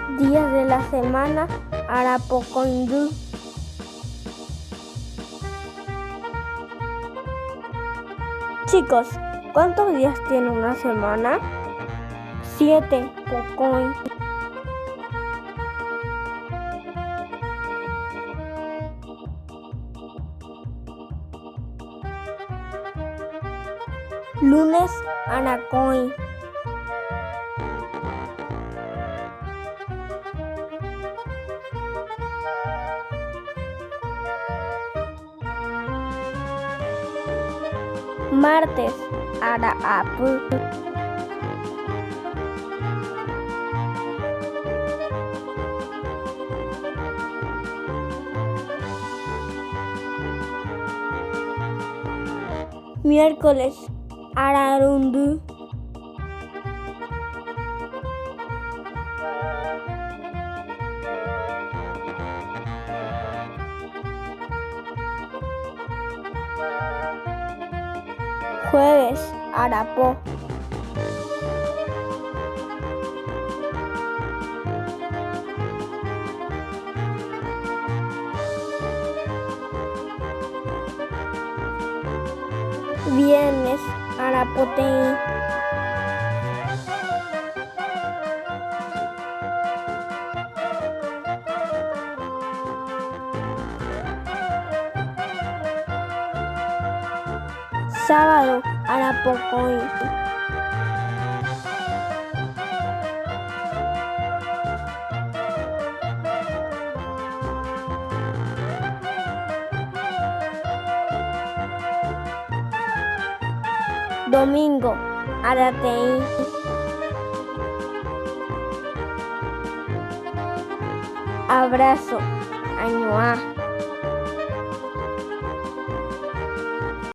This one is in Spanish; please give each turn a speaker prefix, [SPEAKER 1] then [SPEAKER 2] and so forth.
[SPEAKER 1] Días de la semana, Arapocoindú. Chicos, ¿cuántos días tiene una semana? 7, Pocoin. Lunes, Anacoin. Martes, Araapu. Miércoles, Ararundu. Jueves, Arapó. Viernes, Arapoteí. Sábado, Arapocoin. Domingo, Arateí. Abrazo, Añoá.